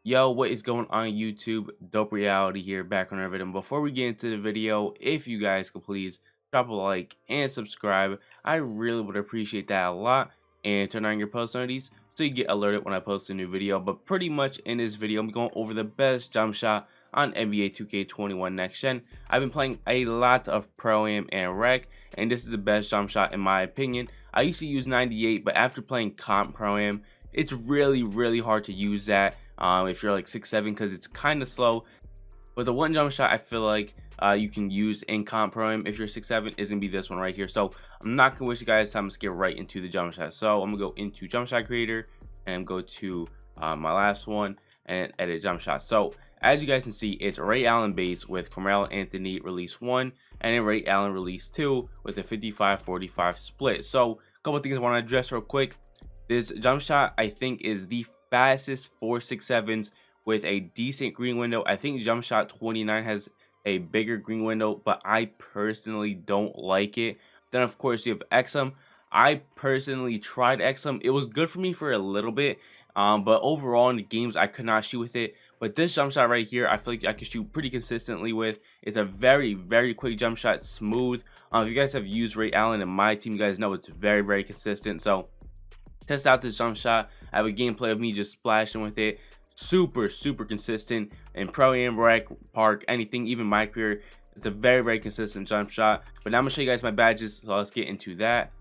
Yo, what is going on YouTube? Dope Reality here, back on our video. Before we get into the video, if you guys could please drop a like and subscribe, I really would appreciate that a lot. And turn on your post notifications so you get alerted when I post a new video. But pretty much in this video, I'm going over the best jump shot on NBA 2K21 Next Gen. I've been playing a lot of Pro-Am and Rec, and this is the best jump shot in my opinion. I used to use 98, but after playing Comp Pro-Am, it's really hard to use that if you're like 6'7", because it's kind of slow. But the one jump shot I feel like you can use in Comp Pro-Am if you're 6'7" is gonna be this one right here. So I'm not gonna waste you guys time. Let's get right into the jump shot. So I'm gonna go into jump shot creator and go to my last one and edit jump shot. So as you guys can see, it's Ray Allen base with Carmelo Anthony release 1 and then Ray Allen release 2 with a 55-45 split. So a couple things I want to address real quick. This jump shot I think is the fastest 4.67s with a decent green window. I think jump shot 29 has a bigger green window, but I personally don't like it. Then of course you have XM. I personally tried XM. It was good for me for a little bit, but overall in the games I could not shoot with it. But this jump shot right here, I feel like I can shoot pretty consistently with. It's a very quick jump shot, smooth. If you guys have used Ray Allen in my team, you guys know it's very consistent. So test out this jump shot. I have a gameplay of me just splashing with it. Super consistent in Pro-Am, Rec, Park, anything, even my career. It's a very consistent jump shot. But now I'm gonna show you guys my badges, so let's get into that.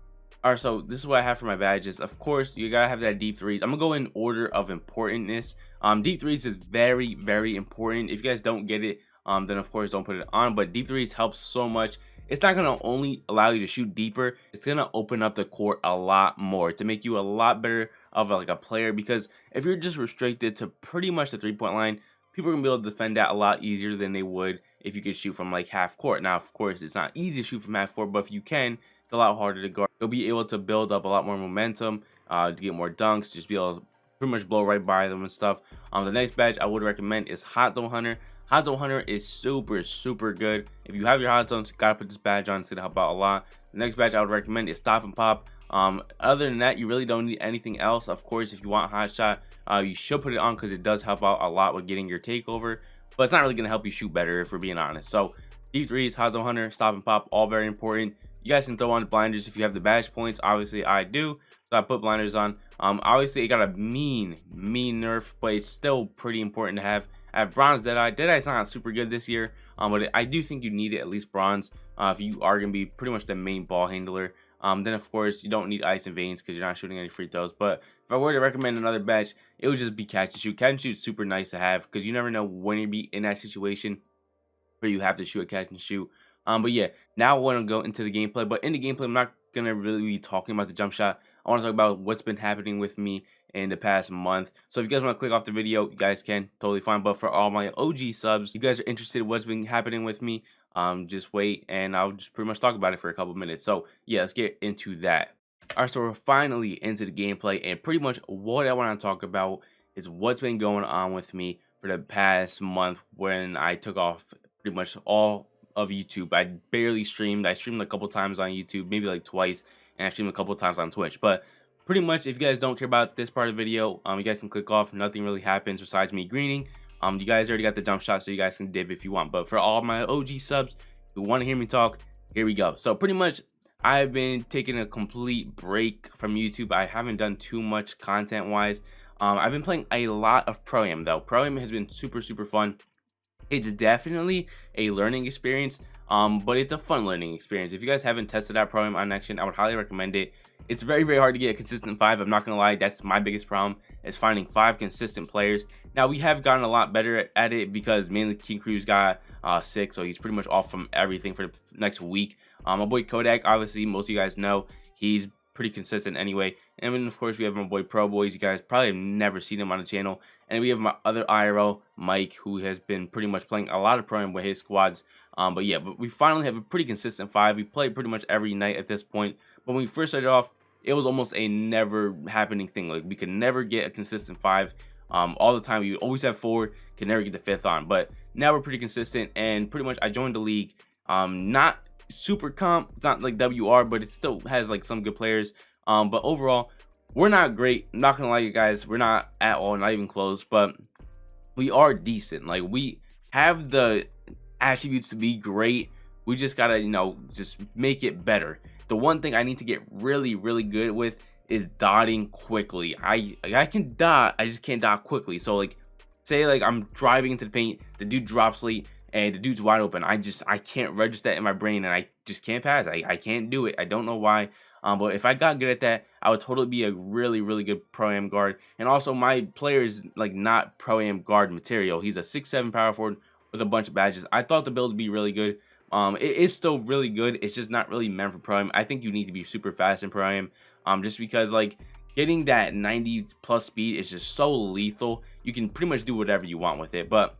Alright, so this is what I have for my badges. Of course, you gotta have that deep threes. I'm gonna go in order of importantness. Deep threes is very important. If you guys don't get it, then of course don't put it on. But deep threes helps so much. It's not gonna only allow you to shoot deeper, it's gonna open up the court a lot more to make you a lot better of like a player, because if you're just restricted to pretty much the 3-point line, people are gonna be able to defend that a lot easier than they would if you could shoot from like half court. Now of course it's not easy to shoot from half court, but if you can, it's a lot harder to guard. You'll be able to build up a lot more momentum, to get more dunks, just be able to pretty much blow right by them and stuff. The next badge I would recommend is Hot Zone Hunter. Hot Zone Hunter is super good. If you have your hot zones, you gotta put this badge on. It's gonna help out a lot. The next badge I would recommend is Stop and Pop. Other than that, you really don't need anything else. Of course, if you want hot shot, you should put it on because it does help out a lot with getting your takeover, but it's not really gonna help you shoot better if we're being honest. So deep threes, Hot Zone Hunter, Stop and Pop, all very important. You guys can throw on blinders if you have the badge points. Obviously I do, so I put blinders on. Obviously it got a mean nerf, but it's still pretty important to have. I have bronze Deadeye. Deadeye's not super good this year, but I do think you need it, at least bronze, if you are going to be pretty much the main ball handler. Then of course you don't need ice and veins because you're not shooting any free throws. But if I were to recommend another badge, it would just be catch and shoot. Catch and shoot super nice to have because you never know when you be in that situation where you have to shoot a catch and shoot. But yeah, now I want to go into the gameplay. But in the gameplay, I'm not gonna really be talking about the jump shot. I want to talk about what's been happening with me in the past month. So if you guys want to click off the video, you guys can, totally fine. But for all my OG subs, you guys are interested in what's been happening with me, just wait and I'll just pretty much talk about it for a couple minutes. So yeah, let's get into that. Alright, so we're finally into the gameplay, and pretty much what I want to talk about is what's been going on with me for the past month when I took off pretty much all of YouTube. I barely streamed. I streamed a couple times on YouTube, maybe like twice, and I streamed a couple times on Twitch. But pretty much, if you guys don't care about this part of the video, you guys can click off. Nothing really happens besides me greening. You guys already got the jump shot, so you guys can dip if you want. But for all my OG subs who want to hear me talk, here we go. So pretty much, I've been taking a complete break from YouTube. I haven't done too much content wise. I've been playing a lot of Pro-Am though. Pro-Am has been super fun. It's definitely a learning experience, but it's a fun learning experience. If you guys haven't tested out Pro-Am on Next Gen, I would highly recommend it. It's very hard to get a consistent 5. I'm not gonna lie, that's my biggest problem, is finding 5 consistent players. Now we have gotten a lot better at it because mainly King Cruz got sick, so he's pretty much off from everything for the next week. My boy Kodak, obviously most of you guys know, he's pretty consistent anyway. And then of course we have my boy Pro Boys. You guys probably have never seen him on the channel. And we have my other IRL Mike, who has been pretty much playing a lot of Pro-Am with his squads. But yeah, but we finally have a pretty consistent 5. We play pretty much every night at this point. But when we first started off, it was almost a never happening thing. Like we could never get a consistent 5 all the time. We would always have 4, could never get the 5th on. But now we're pretty consistent, and pretty much I joined the league. Not super comp, it's not like WR, but it still has like some good players. But overall, we're not great. I'm not gonna lie, you guys, we're not at all, not even close. But we are decent. Like, we have the attributes to be great. We just gotta, just make it better. The one thing I need to get really, really good with is dotting quickly. I can dot, I just can't dot quickly. So like, say like I'm driving into the paint, the dude drops late, and the dude's wide open. I can't register that in my brain, and I just can't pass. I can't do it. I don't know why. But if I got good at that, I would totally be a really, really good pro-am guard. And also, my player is like not pro-am guard material. He's a 6'7" power forward with a bunch of badges. I thought the build would be really good. It is still really good. It's just not really meant for pro-am. I think you need to be super fast in pro-am. Just because like getting that 90 plus speed is just so lethal. You can pretty much do whatever you want with it. But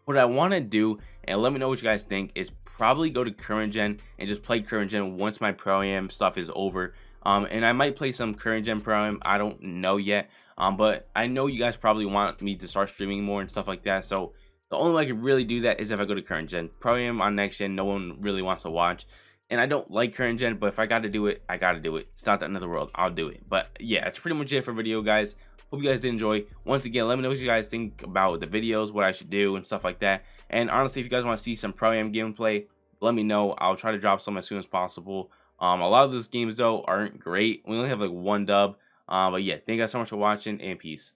what I want to do, and let me know what you guys think, is probably go to current gen and just play current gen once my pro-am stuff is over. And I might play some current gen pro-am. I don't know yet. But I know you guys probably want me to start streaming more and stuff like that. So the only way I can really do that is if I go to current gen. Pro-am on next gen, no one really wants to watch. And I don't like current gen, but if I got to do it, I got to do it. It's not the end of the world. I'll do it. But yeah, that's pretty much it for video, guys. Hope you guys did enjoy. Once again, let me know what you guys think about the videos, what I should do, and stuff like that. And honestly, if you guys want to see some pro-am gameplay, let me know. I'll try to drop some as soon as possible. A lot of those games, though, aren't great. We only have like one dub. But yeah, thank you guys so much for watching, and peace.